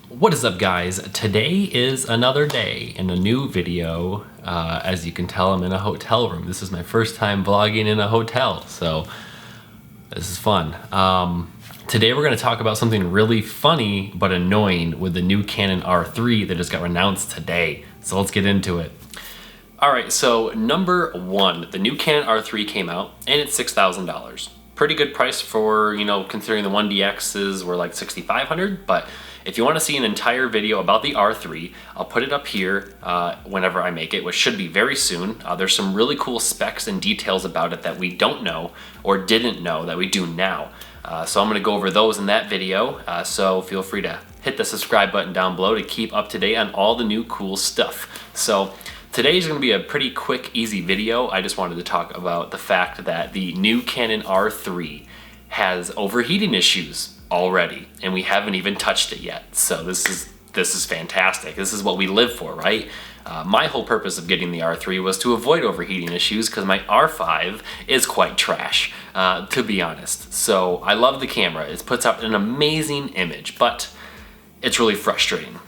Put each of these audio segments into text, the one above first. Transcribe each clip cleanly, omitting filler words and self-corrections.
What is up, guys? Today is another day in a new video. As you can tell, I'm in a hotel room. This is my first time vlogging in a hotel, so this is fun. Today we're going to talk about something really funny but annoying with the new Canon R3 that just got announced today. So let's get into it. Alright, so number one, the new Canon R3 came out and it's $6,000. Pretty good price for, considering the 1DXs were like $6,500, but if you want to see an entire video about the R3, I'll put it up here whenever I make it, which should be very soon. There's some really cool specs and details about it that we don't know or didn't know that we do now. So I'm going to go over those in that video, so feel free to hit the subscribe button down below to keep up to date on all the new cool stuff. So today's going to be a pretty quick, easy video. I just wanted to talk about the fact that the new Canon R3 has overheating issues already, and we haven't even touched it yet. So this is fantastic. This is what we live for, right? My whole purpose of getting the R3 was to avoid overheating issues because my R5 is quite trash, to be honest. So I love the camera. It puts out an amazing image, but it's really frustrating.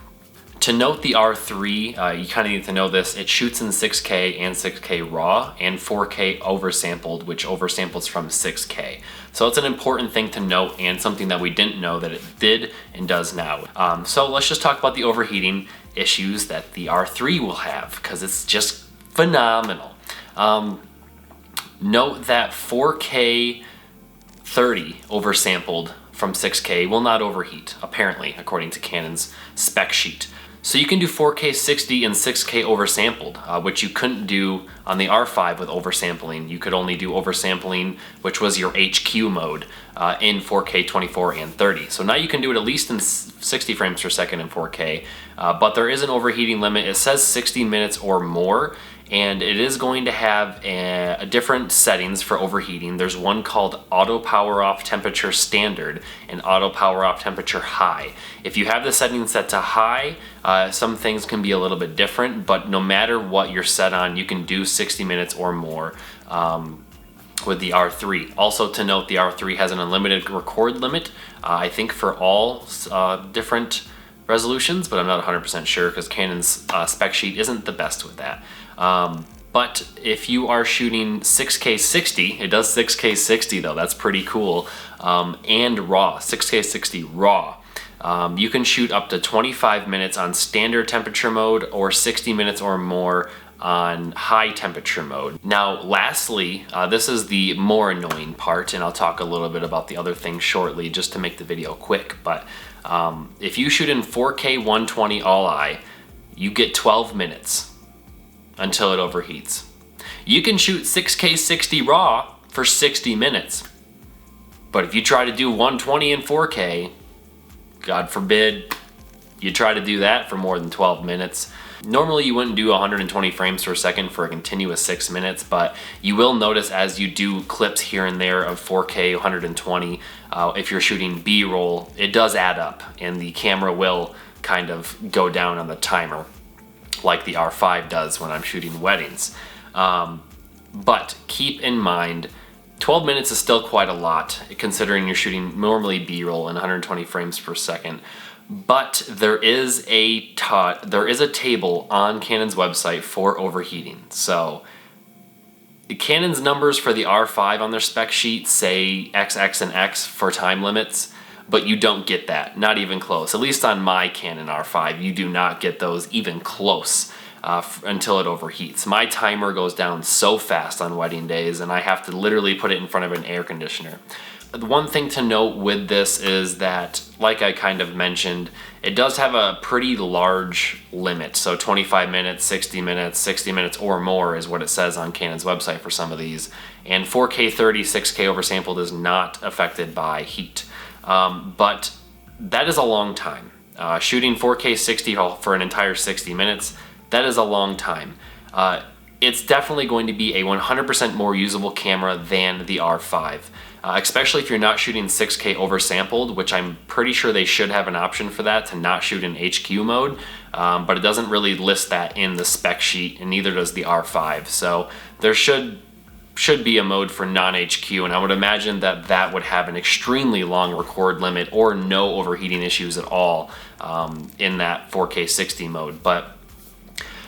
To note the R3, you kind of need to know this. It shoots in 6K and 6K RAW and 4K oversampled, which oversamples from 6K. So it's an important thing to note and something that we didn't know that it did and does now. So let's just talk about the overheating issues that the R3 will have, because it's just phenomenal. Note that 4K 30 oversampled from 6K will not overheat, apparently, according to Canon's spec sheet. So you can do 4K 60 and 6K oversampled, which you couldn't do on the R5 with oversampling. You could only do oversampling, which was your HQ mode, in 4K 24 and 30. So now you can do it at least in 60 frames per second in 4K, but there is an overheating limit. It says 60 minutes or more, and it is going to have a different settings for overheating. There's one called auto power off temperature standard and auto power off temperature high. If you have the settings set to high, some things can be a little bit different, but no matter what you're set on, you can do 60 minutes or more with the R3. Also to note, the R3 has an unlimited record limit, I think for all different resolutions, but I'm not 100% sure because Canon's spec sheet isn't the best with that. But if you are shooting 6K 60, it does 6K 60 though, that's pretty cool, and RAW, 6K 60 RAW. You can shoot up to 25 minutes on standard temperature mode or 60 minutes or more on high temperature mode. Now lastly, this is the more annoying part, and I'll talk a little bit about the other things shortly just to make the video quick, but if you shoot in 4K 120 all-I, you get 12 minutes until it overheats. You can shoot 6K 60 RAW for 60 minutes, but if you try to do 120 in 4K, God forbid you try to do that for more than 12 minutes. Normally you wouldn't do 120 frames per second for a continuous 6 minutes, but you will notice as you do clips here and there of 4K 120, if you're shooting B-roll, it does add up and the camera will kind of go down on the timer like the R5 does when I'm shooting weddings. But keep in mind, 12 minutes is still quite a lot considering you're shooting normally B-roll in 120 frames per second. But there is a table on Canon's website for overheating. So Canon's numbers for the R5 on their spec sheet say XX and X for time limits, but you don't get that, not even close. At least on my Canon R5, you do not get those even close until it overheats. My timer goes down so fast on wedding days, and I have to literally put it in front of an air conditioner. The one thing to note with this is that, like I kind of mentioned, it does have a pretty large limit. So 25 minutes, 60 minutes or more is what it says on Canon's website for some of these. And 4K 30, 6K oversampled is not affected by heat. But that is a long time. Shooting 4K 60 for an entire 60 minutes, that is a long time. It's definitely going to be a 100% more usable camera than the R5. Especially if you're not shooting 6K oversampled, which I'm pretty sure they should have an option for that to not shoot in HQ mode, but it doesn't really list that in the spec sheet, and neither does the R5. So there should should be a mode for non-HQ, and I would imagine that that would have an extremely long record limit or no overheating issues at all in that 4K 60 mode. But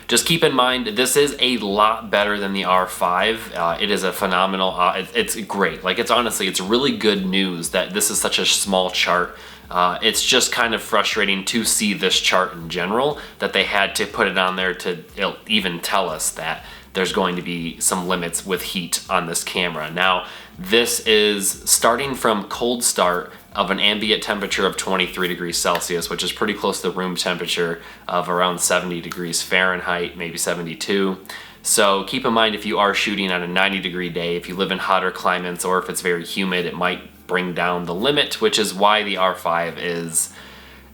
just keep in mind, this is a lot better than the R5. It is a phenomenal, it's great. Like, it's honestly, it's really good news that this is such a small chart. It's just kind of frustrating to see this chart in general, that they had to put it on there to even tell us that there's going to be some limits with heat on this camera. Now, this is starting from cold start of an ambient temperature of 23 degrees Celsius, which is pretty close to the room temperature of around 70 degrees Fahrenheit, maybe 72. So keep in mind, if you are shooting on a 90-degree day, if you live in hotter climates, or if it's very humid, it might bring down the limit, which is why the R5 is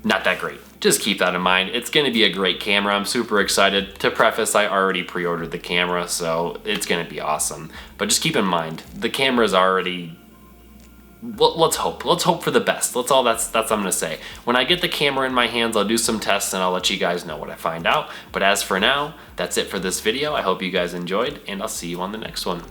not that great. Just keep that in mind. It's gonna be a great camera. I'm super excited. To preface, I already pre-ordered the camera, so it's gonna be awesome. But just keep in mind, the camera's already, well, let's hope for the best. That's all I'm gonna say. When I get the camera in my hands, I'll do some tests and I'll let you guys know what I find out. But as for now, that's it for this video. I hope you guys enjoyed, and I'll see you on the next one.